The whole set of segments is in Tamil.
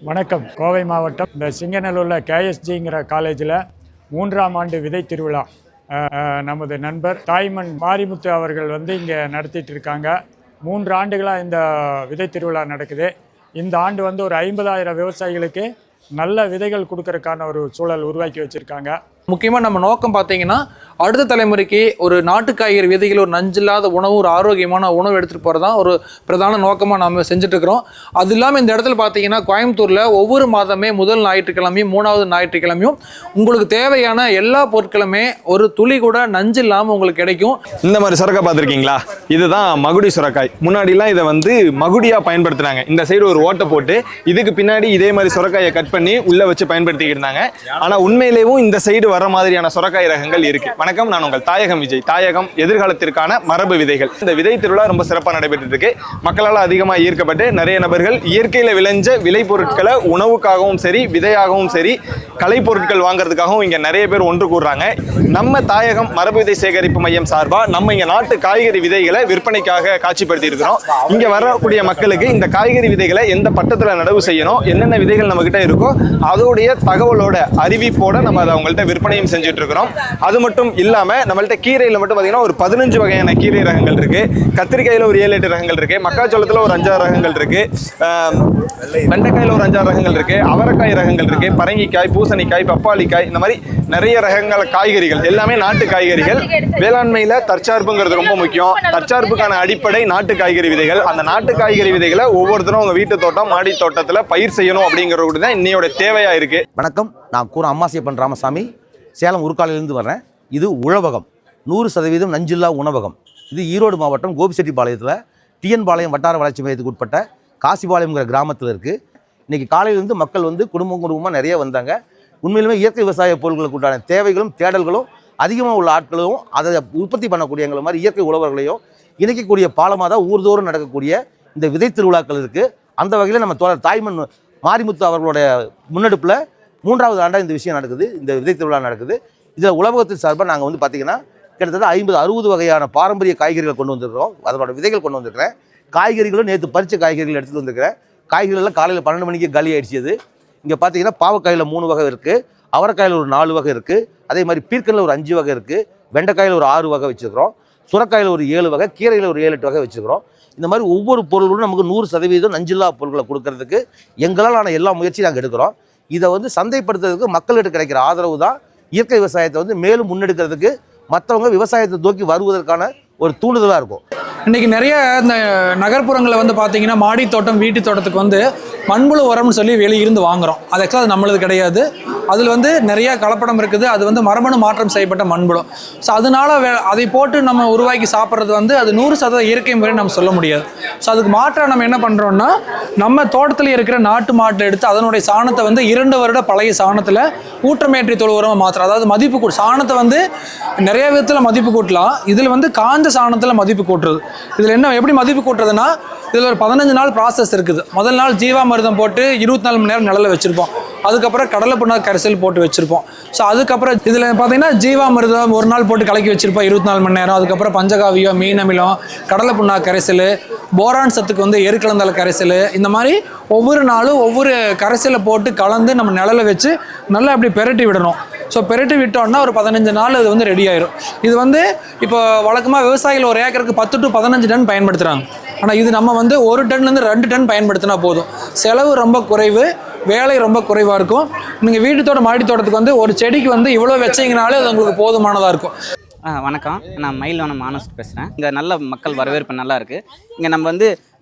வணக்கம். கோவை மாவட்டம் இந்த சிங்கநல்லூரில் கேஎஸ்ஜிங்கிற காலேஜில் 3ஆம் ஆண்டு விதை திருவிழா நமது நண்பர் தாய்மண் மாரிமுத்து அவர்கள் இங்கே நடத்திட்டு இருக்காங்க. 3 ஆண்டுகளாக இந்த விதை திருவிழா நடக்குது. இந்த ஆண்டு ஒரு 50,000 விவசாயிகளுக்கு நல்ல விதைகள் கொடுக்கறதுக்கான ஒரு சூழல் உருவாக்கி வச்சுருக்காங்க. முக்கியமாக நம்ம நோக்கம் பார்த்தீங்கன்னா அடுத்த தலைமுறைக்கு ஒரு நாட்டு காய்கறி விதைகள், ஒரு நஞ்சில்லாத உணவு, ஒரு ஆரோக்கியமான உணவு எடுத்துகிட்டு போகிறது தான் ஒரு பிரதான நோக்கமாக நம்ம செஞ்சுட்ருக்கிறோம். அது இல்லாமல் இந்த இடத்துல பார்த்தீங்கன்னா கோயம்புத்தூரில் ஒவ்வொரு மாதமே முதல் ஞாயிற்றுக்கிழமையும் 3வது ஞாயிற்றுக்கிழமையும் உங்களுக்கு தேவையான எல்லா பொருட்களுமே ஒரு துளி கூட நஞ்சு இல்லாமல் உங்களுக்கு கிடைக்கும். இந்த மாதிரி சுரக்காய் பார்த்துருக்கீங்களா? இதுதான் மகுடி சுரக்காய். முன்னாடிலாம் இதை மகுடியாக பயன்படுத்தினாங்க. இந்த சைடு ஒரு ஓட்டை போட்டு இதுக்கு பின்னாடி இதே மாதிரி சுரக்காயை கட் பண்ணி உள்ளே வச்சு பயன்படுத்திக்கிட்டு இருந்தாங்க. ஆனால் உண்மையிலேயும் இந்த சைடு வர மாதிரியான சுரக்காய் ரகங்கள் இருக்கு. வணக்கம், நான் உங்கள் தாயகம் விஜய். தாயகம் எதிர்காலத்திற்கான மரபு விதைகள். இந்த விதை திருவிழா ரொம்ப சிறப்பாக நடைபெற்று இருக்கு. மக்களால் அதிகமாக ஈர்க்கப்பட்டு நிறைய நபர்கள் இயற்கையில் விளைஞ்ச விளை பொருட்களை உணவுக்காகவும் சரி, விதையாகவும் சரி, கலை பொருட்கள் வாங்குறதுக்காகவும் இங்கே நிறைய பேர் ஒன்று கூடுறாங்க. நம்ம தாயகம் மரபு விதை சேகரிப்பு மையம் சார்பாக நம்ம இங்கே நாட்டு காய்கறி விதைகளை விற்பனைக்காக காட்சிப்படுத்தி இருக்கிறோம். இங்கே வரக்கூடிய மக்களுக்கு இந்த காய்கறி விதைகளை எந்த பட்டத்தில் நடவு செய்யணும், என்னென்ன விதைகள் நம்ம கிட்ட இருக்கோ அதோடைய தகவலோட அறிவிப்போட நம்ம அதை அவங்கள்ட்ட விற்பனையும் செஞ்சுட்டு இருக்கிறோம். அது மட்டும் இல்லாம நம்மள்ட்ட கீரையில மட்டும் பாத்தீங்கன்னா ஒரு 15 வகையான கீரை ரகங்கள் இருக்கு. கத்திரிக்காயில ஒரு 7-8 ரகங்கள் இருக்கு. மக்காச்சோளத்துல ஒரு 5-6 ரகங்கள் இருக்கு. வெண்டைக்காயில ஒரு 5-6 ரகங்கள் இருக்கு. அவரைக்காய் ரகங்கள் இருக்கு. பரங்கிக்காய், பூசணிக்காய், பப்பாளிக்காய், இந்த மாதிரி நிறைய ரகங்கள் காய்கறிகள் எல்லாமே நாட்டு காய்கறிகள். வேளாண்மையில தற்சார்புங்கிறது ரொம்ப முக்கியம். தற்சார்புக்கான அடிப்படை நாட்டு காய்கறி விதைகள். அந்த நாட்டு காய்கறி விதைகளை ஒவ்வொருத்தரும் உங்க வீட்டு தோட்டம், மாடி தோட்டத்துல பயிர் செய்யணும் அப்படிங்கிறது தான் இன்னையோட தேவையா இருக்கு. வணக்கம், நான் கூற அம்மாசியப்பன் ராமசாமி, சேலம் உருக்காலையிலிருந்து வர்றேன். இது உழவகம், 100% நஞ்சில்லா உணவகம். இது ஈரோடு மாவட்டம் கோபிச்செட்டிப்பாளையத்தில் டிஎன் பாளையம் வட்டார வளர்ச்சி மையத்துக்கு உட்பட்ட காசிபாளையம்ங்கிற கிராமத்தில் இருக்குது. இன்றைக்கி காலையிலேருந்து மக்கள் குடும்பமாக நிறைய வந்தாங்க. உண்மையிலுமே இயற்கை விவசாய பொருட்களுக்கு உண்டான தேவைகளும் தேடல்களும் அதிகமாக உள்ள ஆட்களும் அதை உற்பத்தி பண்ணக்கூடிய எங்களை மாதிரி இயற்கை உழவர்களையும் இணைக்கக்கூடிய பாலமாக தான் ஊர்தோறும் நடக்கக்கூடிய இந்த விதை திருவிழாக்கள் இருக்குது. அந்த வகையில் நம்ம தோழர் தாய்மண் மாரிமுத்து அவர்களுடைய முன்னெடுப்பில் 3வது ஆண்டாக இந்த விஷயம் நடக்குது. இந்த விதை திருவிழா நடக்குது. இதில் உலகத்தின் சார்பாக நாங்கள் பார்த்தீங்கன்னா கிட்டத்தட்ட 50-60 வகையான பாரம்பரிய காய்கறிகள் கொண்டு வந்திருக்கிறோம். அதனோட விதைகள் கொண்டு வந்திருக்கிறேன். காய்கறிகளும் நேற்று பறித்த காய்கறிகள் எடுத்துகிட்டு வந்திருக்கிறேன். காய்கறிகள்லாம் காலையில் 12 மணிக்கு காலி ஆகிடுச்சு. இங்கே பார்த்தீங்கன்னா பாவக்காயில் 3 வகை இருக்குது. அவரைக்காயில் ஒரு 4 வகை இருக்குது. அதே மாதிரி பீர்க்கனில் ஒரு 5 வகை இருக்குது. வெண்டைக்காயில் ஒரு 6 வகை வச்சுருக்கிறோம். சுரக்காயில் ஒரு 7 வகை, கீரையில் ஒரு 7-8 வகை வச்சுருக்கிறோம். இந்த மாதிரி ஒவ்வொரு பொருள்களும் நமக்கு 100% நஞ்சில்லா பொருட்களை கொடுக்கறதுக்கு எங்களால் ஆன எல்லா முயற்சியும் நாங்கள் எடுக்கிறோம். இதை சந்தைப்படுத்துறதுக்கு மக்கள்கிட்ட கிடைக்கிற ஆதரவு தான் இயற்கை விவசாயத்தை மேலும் முன்னெடுக்கிறதுக்கு மற்றவங்க விவசாயத்தை நோக்கி வருவதற்கான ஒரு தூண்டுதலாக இருக்கும். இன்றைக்கி நிறைய இந்த நகர்ப்புறங்களில் பார்த்தீங்கன்னா மாடி தோட்டம், வீட்டு தோட்டத்துக்கு மண்புழு உரம்னு சொல்லி வெளியிருந்து வாங்குகிறோம். அது ஆக்சுவலாக அது நம்மளது கிடையாது. அதில் நிறைய கலப்படம் இருக்குது. அது மரபணு மாற்றம் செய்யப்பட்ட மண்புழு. ஸோ அதனால் அதை போட்டு நம்ம உருவாக்கி சாப்பிட்றது அது 100% இயற்கை முறை நம்ம சொல்ல முடியாது. ஸோ அதுக்கு மாற்றாக நம்ம என்ன பண்ணுறோம்னா, நம்ம தோட்டத்தில் இருக்கிற நாட்டு மாட்டை எடுத்து அதனுடைய சாணத்தை 2 வருட பழைய சாணத்தில் ஊற்றமேற்றி தொழு உரமாக மாத்திரம், அதாவது மதிப்பு கூட்டு சாணத்தை நிறைய விதத்தில் மதிப்பு கூட்டலாம். இதில் காஞ்ச சாணத்தில் மதிப்பு கூட்டுறது. இதில் என்ன எப்படி மதிப்பு கூட்டுறதுன்னா, இதில் ஒரு 15 நாள் ப்ராசஸ் இருக்குது. முதல் நாள் ஜீவாமிர்தம் போட்டு 24 மணி நேரம் நிழலில் வச்சுருப்போம். அதுக்கப்புறம் கடலை புண்ணாக்கு கரைசல் போட்டு வச்சுருப்போம். ஸோ அதுக்கப்புறம் இதில் பார்த்தீங்கன்னா ஜீவாமிர்தம் ஒரு நாள் போட்டு கலக்கி வச்சுருப்போம் 24 மணி நேரம். அதுக்கப்புறம் பஞ்சகாவியம், மீன் அமிலம், கடலை புண்ணாக்கு கரைசல், போரான் சத்துக்கு எருக்கலந்தலை கரைசல், இந்த மாதிரி ஒவ்வொரு நாளும் ஒவ்வொரு கரைசலை போட்டு கலந்து நம்ம நிழலை வச்சு நல்லா அப்படி பெரட்டி விடணும். ஸோ பெரட்டி விட்டோம்னா ஒரு 15 நாள் அது ரெடி ஆயிரும். இது இப்போ வழக்கமாக விவசாயிகள் ஒரு ஏக்கருக்கு 10 to 15 டன் பயன்படுத்துகிறாங்க. ஆனால் இது நம்ம 1 டன்லேருந்து 2 டன் பயன்படுத்தினா போதும். செலவு ரொம்ப குறைவு, வேலை ரொம்ப குறைவாக இருக்கும். நீங்கள் வீட்டுத்தோட மாடி தோட்டத்துக்கு ஒரு செடிக்கு இவ்வளோ வச்சிங்கனாலே அது உங்களுக்கு போதுமானதாக இருக்கும். வணக்கம், நான் மயில்வனம் மானஸ் பேசுகிறேன். இங்கே நல்ல மக்கள் வரவேற்பு நல்லா இருக்குது. இங்கே நம்ம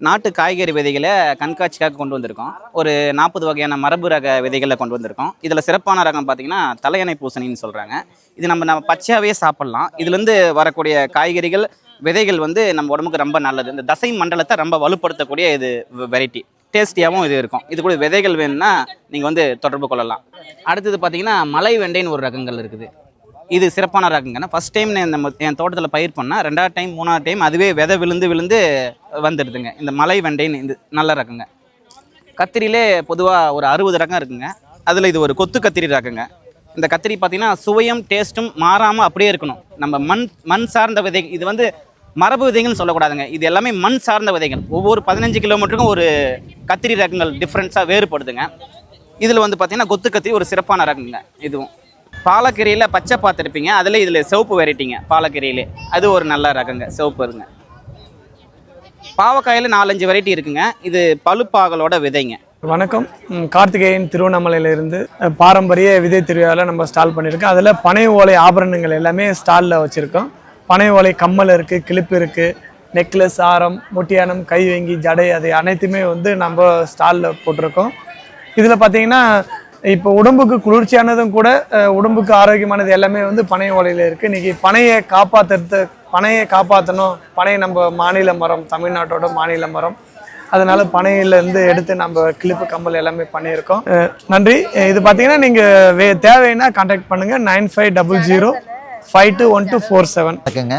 நாட்டு காய்கறி விதைகளை கண்காட்சிக்காக கொண்டு வந்திருக்கோம். ஒரு 40 வகையான மரபு ரக விதைகளை கொண்டு வந்திருக்கோம். இதில் சிறப்பான ரகம் பார்த்திங்கன்னா தலையணை பூசணின்னு சொல்கிறாங்க. இது நம்ம பச்சையாகவே சாப்பிட்லாம். இதுலேருந்து வரக்கூடிய காய்கறிகள், விதைகள் நம்ம உடம்புக்கு ரொம்ப நல்லது. இந்த தசை மண்டலத்தை ரொம்ப வலுப்படுத்தக்கூடிய இது வெரைட்டி. டேஸ்டியாகவும் இது இருக்கும். இது கூட விதைகள் வேணும்னா நீங்கள் தொடர்பு கொள்ளலாம். அடுத்தது பார்த்திங்கன்னா மலை வெண்டைன்னு ஒரு ரகங்கள் இருக்குது. இது சிறப்பான ரகங்கன்னா ஃபஸ்ட் டைம் என் தோட்டத்தில் பயிர் பண்ணால் 2வது டைம் 3வது டைம் அதுவே விதை விழுந்து வந்துடுதுங்க. இந்த மலை வெண்டைன்னு இது நல்ல ரகங்க. கத்திரியிலே பொதுவாக ஒரு 60 ரகம் இருக்குங்க. அதில் இது ஒரு கொத்து கத்திரி ரகங்க. இந்த கத்திரி பார்த்திங்கன்னா சுவையும் டேஸ்ட்டும் மாறாமல் அப்படியே இருக்கணும். நம்ம மண் சார்ந்த விதை இது மரபு விதைகள்னு சொல்லக்கூடாதுங்க. இது எல்லாமே மண் சார்ந்த விதைகள். ஒவ்வொரு 15 கிலோமீட்டருக்கும் ஒரு கத்திரி ரகங்கள் டிஃப்ரென்ஸாக வேறுபடுதுங்க. இதில் வந்து பார்த்திங்கன்னா கொத்து கத்திரி ஒரு சிறப்பான ரகங்க. இதுவும் பாலக்கீரையில் பச்சை பார்த்துருப்பீங்க, அதில் இதில் சிவப்பு வெரைட்டிங்க. பாலக்கீரையிலே அது ஒரு நல்ல ரகங்க, சிவப்பு இருங்க. பாவக்காயில் 4-5 வெரைட்டி இருக்குங்க. இது பழுப்பாகலோட விதைங்க. வணக்கம். கார்த்திகேயன் திருவண்ணாமலையிலிருந்து பாரம்பரிய விதை திருவிழாவில் நம்ம ஸ்டால் பண்ணியிருக்கோம். அதில் பனை ஓலை ஆபரணங்கள் எல்லாமே ஸ்டாலில் வச்சுருக்கோம். பனை ஓலை கம்மல் இருக்குது, கிளிப்பு இருக்குது, நெக்லஸ், ஆரம், முட்டியானம், கைவங்கி, ஜடை, அது அனைத்துமே வந்து நம்ம ஸ்டாலில் போட்டிருக்கோம். இதில் பார்த்தீங்கன்னா இப்போ உடம்புக்கு குளிர்ச்சியானதும் கூட உடம்புக்கு ஆரோக்கியமானது எல்லாமே வந்து பனை ஓலையில் இருக்குது. இன்றைக்கி பனையை காப்பாற்றணும். பனை நம்ம மாநில மரம், தமிழ்நாட்டோட மாநில மரம். அதனால் பனையிலேருந்து எடுத்து நம்ம கிளிப்பு கம்பல் எல்லாமே பண்ணியிருக்கோம். நன்றி. இது பார்த்தீங்கன்னா நீங்கள் தேவைன்னா கான்டாக்ட் பண்ணுங்கள் 9500521247. வணக்கங்க.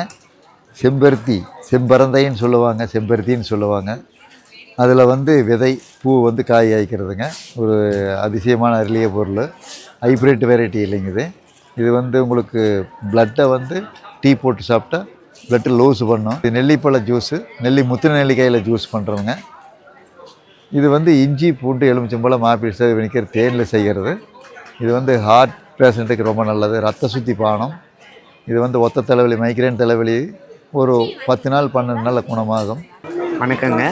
செம்பருத்தி, செம்பரந்தைன்னு சொல்லுவாங்க, செம்பருத்தின்னு சொல்லுவாங்க. அதில் வந்து விதை, பூ வந்து காய் காய்க்கிறதுங்க. ஒரு அதிசயமான அருளிய பொருள். ஹைப்ரிட் வெரைட்டி இல்லைங்க இது. இது வந்து உங்களுக்கு பிளட்டை வந்து டீ போட்டு சாப்பிட்டா பிளட்டு லூஸ் பண்ணும். இது நெல்லிப்பழ ஜூஸு, முத்தின நெல்லிக்காயில் ஜூஸ் பண்ணுறதுங்க. இது வந்து இஞ்சி, பூண்டு, எலுமிச்சம்பழம், ஆப்பிள் சாறு வினிகர் தேனில் செய்கிறது. இது வந்து ஹார்ட் பேஷண்ட்டுக்கு ரொம்ப நல்லது. ரத்த சுத்தி பானம். இது வந்து ஒத்த தலைவலி, மைக்ரேன் தலைவலி ஒரு 10 நாள் 12 நாளில் குணமாகும். வணக்கங்க.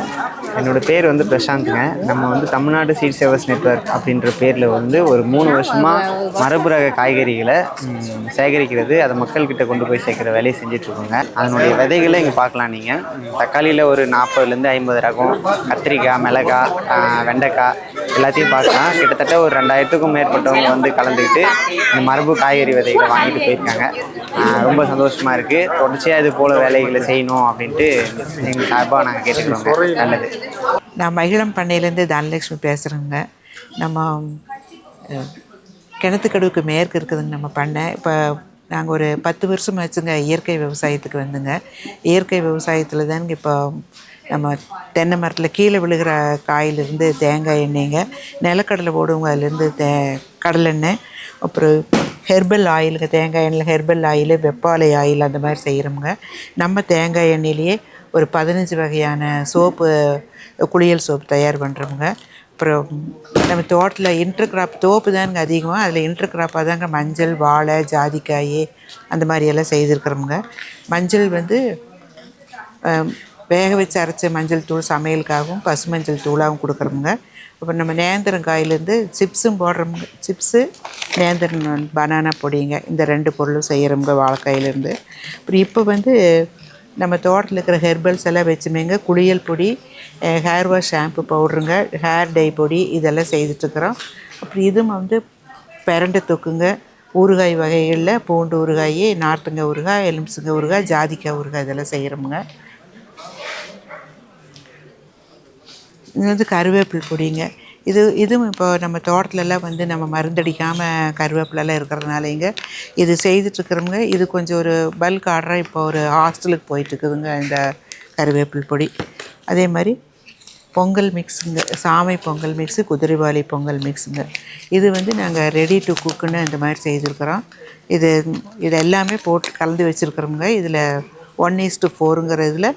என்னோடய பேர் வந்து பிரசாந்த்ங்க. நம்ம வந்து தமிழ்நாடு சீட் சேவர்ஸ் நெட்வொர்க் அப்படின்ற பேரில் வந்து ஒரு 3 வருஷமாக மரபு ரக காய்கறிகளை சேகரிக்கிறது, அதை மக்கள்கிட்ட கொண்டு போய் சேர்க்குற வேலையை செஞ்சிட்ருக்கோங்க. அதனுடைய விதைகளை இங்கே பார்க்கலாம். நீங்கள் தக்காளியில் ஒரு 40லேருந்து 50 ரகம், கத்திரிக்காய், மிளகாய், வெண்டைக்காய் எல்லாத்தையும் பார்க்கலாம். கிட்டத்தட்ட ஒரு 2000க்கும் மேற்பட்டவங்க வந்து கலந்துக்கிட்டு இந்த மரபு காய்கறி விதைகளை வாங்கிட்டு போயிருக்காங்க. ரொம்ப சந்தோஷமாக இருக்குது. தொடர்ச்சியாக இது போல் வேலைகளை செய்யணும் அப்படின்ட்டு எங்கள் சார்பாக நாங்கள் கேட்டுக்கிறோங்க. நல்லது. நான் மகிழம் பண்ணையிலேருந்து தனலட்சுமி பேசுகிறேங்க. நம்ம கிணத்துக்கடுவுக்கு மேற்கு இருக்குதுங்க நம்ம பண்ணை. இப்போ நாங்கள் ஒரு 10 வருஷம் ஆச்சுங்க இயற்கை விவசாயத்துக்கு வந்துங்க. இயற்கை விவசாயத்தில் தானுங்க இப்போ நம்ம தென்னை மரத்தில் கீழே விழுகிற காயிலிருந்து தேங்காய் எண்ணெய்ங்க, நிலக்கடலை போடுவோங்க, அதுலேருந்து கடலெண்ணெய், அப்புறம் ஹெர்பல் ஆயிலுங்க, தேங்காய் எண்ணெயில் ஹெர்பல் ஆயில், வெப்பாலை ஆயில் அந்த மாதிரி செய்கிறோமுங்க. நம்ம தேங்காய் எண்ணெயிலேயே ஒரு 15 வகையான சோப்பு, குளியல் சோப்பு தயார் பண்ணுறோமுங்க. அப்புறம் நம்ம தோட்டத்தில் இன்டர்கிராப் தோப்பு தானுங்க அதிகமாக. அதில் இன்டர்கிராப்பாக தாங்க மஞ்சள், வாழை, ஜாதிக்காய் அந்த மாதிரியெல்லாம் செய்திருக்கிறோமுங்க. மஞ்சள் வந்து வேக வச்சு அரைச்ச மஞ்சள் தூள் சமையலுக்காகவும் பசு மஞ்சள் தூளாகவும் கொடுக்குறோமுங்க. அப்புறம் நம்ம நேந்திரங்காயிலேருந்து சிப்ஸும் போடுறோமுங்க. சிப்ஸு, நேந்திரன் பனானா பொடிங்க, இந்த 2 பொருளும் செய்கிறோமுங்க வாழைக்காயிலேருந்து. அப்புறம் இப்போ வந்து நம்ம தோட்டத்தில் இருக்கிற ஹெர்பல்ஸ் எல்லாம் வச்சுமேங்க. குளியல் பொடி, ஹேர் வாஷ் ஷாம்பு பவுட்ருங்க, ஹேர் டை பொடி இதெல்லாம் செய்துட்ருக்குறோம். அப்புறம் இதுவும் வந்து பிரண்டை தொக்குங்க, ஊறுகாய் வகைகளில் பூண்டு ஊறுகாய், நார்த்தங்காய் ஊறுகாய், எலுமிச்சங்காய் ஊறுகாய், ஜாதிக்காய் ஊறுகாய் இதெல்லாம் செய்கிறோமுங்க. இது வந்து கருவேப்பில் பொடிங்க. இதுவும் இப்போ நம்ம தோட்டத்துலலாம் வந்து நம்ம மருந்தடிக்காமல் கருவேப்பிலெல்லாம் இருக்கிறதுனால இங்கே இது செய்துட்ருக்குறோங்க. இது கொஞ்சம் ஒரு பல்க் ஆர்டராக இப்போ ஒரு ஹாஸ்டலுக்கு போயிட்டுருக்குதுங்க இந்த கருவேப்பில் பொடி. அதே மாதிரி பொங்கல் மிக்ஸுங்க, சாமை பொங்கல் மிக்ஸு, குதிரைவாலி பொங்கல் மிக்ஸுங்க. இது வந்து நாங்கள் ரெடி டு குக்குன்னு இந்த மாதிரி செய்திருக்கிறோம். இது எல்லாமே போட்டு கலந்து வச்சுருக்குறோங்க. இதில் 1:4ங்கிற இதில்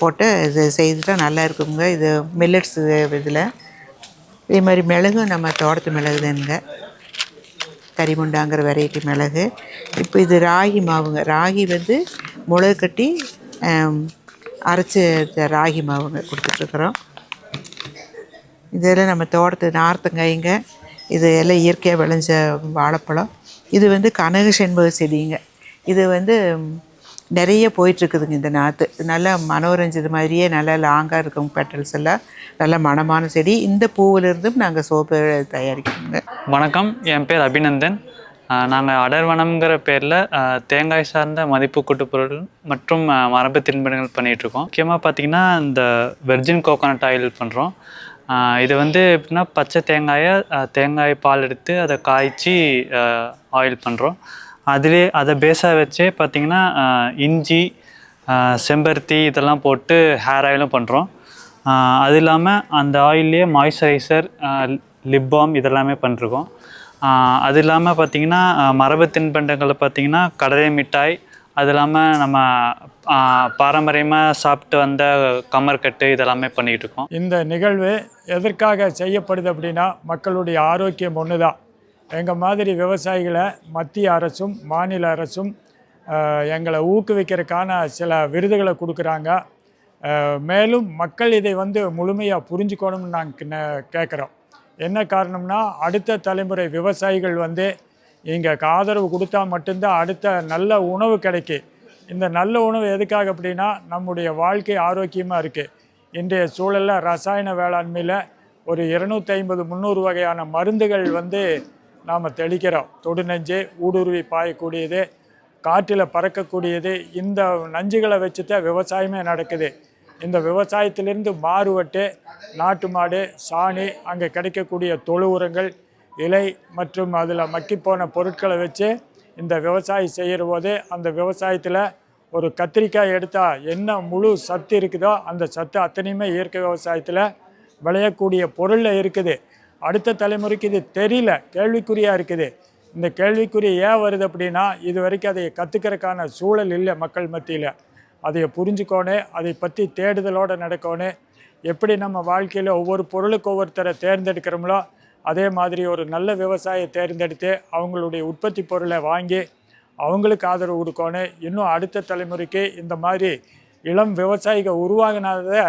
போட்டு இது செய்துட்டா நல்லா இருக்குங்க. இது மில்லட்ஸ் இதில். இதே மாதிரி மிளகும் நம்ம தோட்டத்து மிளகு தானுங்க, கரிமுண்டாங்கிற வெரைட்டி மிளகு. இப்போ இது ராகி மாவுங்க. ராகி வந்து முளை கட்டி அரைச்சி ராகி மாவுங்க கொடுத்துட்ருக்குறோம். இதெல்லாம் நம்ம தோட்டத்து நார்த்தங்காய்ங்க. இது எல்லாம் இயற்கையாக விளைஞ்ச வாழைப்பழம். இது வந்து கனக செண்பக செடிங்க. இது வந்து நிறைய போயிட்டுருக்குதுங்க இந்த நாற்று. நல்லா மனோரஞ்சது மாதிரியே நல்லா லாங்காக இருக்கும் பெட்டல்ஸ் எல்லாம். நல்ல மணமான செடி. இந்த பூவிலிருந்தும் நாங்கள் சோப்பு தயாரிக்கிறோங்க. வணக்கம், என் பேர் அபிநந்தன். நாங்கள் அடர்வனம்ங்கிற பேரில் தேங்காய் சார்ந்த மதிப்பு கூட்டுப்பொருள் மற்றும் மரபு தின்பண்டங்கள் பண்ணிகிட்ருக்கோம். முக்கியமாக பார்த்திங்கன்னா இந்த வெர்ஜின் கோகோனட் ஆயில் பண்ணுறோம். இது வந்து எப்படின்னா பச்சை தேங்காயை தேங்காய் பால் எடுத்து அதை காய்ச்சி ஆயில் பண்ணுறோம். அதை பேஸாக வச்சே பார்த்திங்கன்னா இஞ்சி, செம்பருத்தி இதெல்லாம் போட்டு ஹேர் ஆயிலும் பண்ணுறோம். அது இல்லாமல் அந்த ஆயிலே மாய்ஸ்சரைசர், லிப் பாம் இதெல்லாமே பண்ணிருக்கோம். அது இல்லாமல் பார்த்திங்கன்னா மரபு தின்பண்டங்களை பார்த்திங்கன்னா கடலை மிட்டாய், அது இல்லாமல் நம்ம பாரம்பரியமாக சாப்பிட்டு வந்த கமர்கட்டு இதெல்லாமே பண்ணிகிட்டு இருக்கோம். இந்த நிகழ்வு எதற்காக செய்யப்படுது அப்படின்னா மக்களுடைய ஆரோக்கியம் ஒன்று தான். எங்கள் மாதிரி விவசாயிகளை மத்திய அரசும் மாநில அரசும் எங்களை ஊக்குவிக்கிறதுக்கான சில விருதுகளை கொடுக்குறாங்க. மேலும் மக்கள் இதை முழுமையாக புரிஞ்சுக்கணும்னு நாங்கள் கேட்குறோம். என்ன காரணம்னா அடுத்த தலைமுறை விவசாயிகள் இங்கே ஆதரவு கொடுத்தா மட்டும்தான் அடுத்த நல்ல உணவு கிடைக்கும். இந்த நல்ல உணவு எதுக்காக அப்படின்னா நம்முடைய வாழ்க்கை ஆரோக்கியமாக இருக்குது. இன்றைய சூழலில் ரசாயன வேளாண்மையில் ஒரு 250-300 வகையான மருந்துகள் நாம் தெளிக்கிறோம். தொடுநஞ்சு, ஊடுருவி பாயக்கூடியது, காற்றில் பறக்கக்கூடியது, இந்த நஞ்சுகளை வச்சு தான் விவசாயமே நடக்குது. இந்த விவசாயத்திலிருந்து மாறுபட்டு நாட்டு மாடு, சாணி, அங்கே கிடைக்கக்கூடிய தொழு உரங்கள், இலை மற்றும் அதில் மக்கிப்போன பொருட்களை வச்சு இந்த விவசாயம் செய்கிற போது அந்த விவசாயத்தில் ஒரு கத்திரிக்காய் எடுத்தால் என்ன முழு சத்து இருக்குதோ அந்த சத்து அத்தனையுமே இயற்கை விவசாயத்தில் விளையக்கூடிய பொருளில் இருக்குது. அடுத்த தலைமுறைக்கு இது தெரியல, கேள்விக்குறியாக இருக்குது. இந்த கேள்விக்குறி ஏன் வருது அப்படின்னா இது வரைக்கும் அதை கற்றுக்கிறதுக்கான சூழல் இல்லை மக்கள் மத்தியில். அதை புரிஞ்சுக்கோணும், அதை பற்றி தேடுதலோடு நடக்கணும். எப்படி நம்ம வாழ்க்கையில் ஒவ்வொரு பொருளுக்கு ஒவ்வொருத்தரை தேர்ந்தெடுக்கிறோமோ அதே மாதிரி ஒரு நல்ல விவசாயியை தேர்ந்தெடுத்து அவங்களுடைய உற்பத்தி பொருளை வாங்கி அவங்களுக்கு ஆதரவு கொடுக்கணும். இன்னும் அடுத்த தலைமுறைக்கு இந்த மாதிரி இளம் விவசாயிகள் உருவாகினாத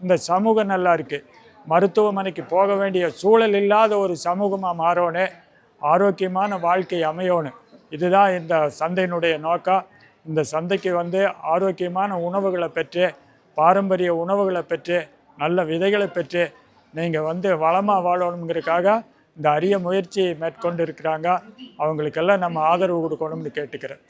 இந்த சமூகம் நல்லா இருக்குது. மருத்துவமனைக்கு போக வேண்டிய சூழல் இல்லாத ஒரு சமூகமாக மாறணும், ஆரோக்கியமான வாழ்க்கை அமையணும். இதுதான் இந்த சந்தையினுடைய நோக்கம். இந்த சந்தைக்கு ஆரோக்கியமான உணவுகளை பெற்று, பாரம்பரிய உணவுகளை பெற்று, நல்ல விதைகளை பெற்று நீங்கள் வளமாக வாழணுங்கிறதுக்காக இந்த அரிய முயற்சியை மேற்கொண்டு இருக்கிறாங்க. அவங்களுக்கெல்லாம் நம்ம ஆதரவு கொடுக்கணும்னு கேட்டுக்கிறேன்.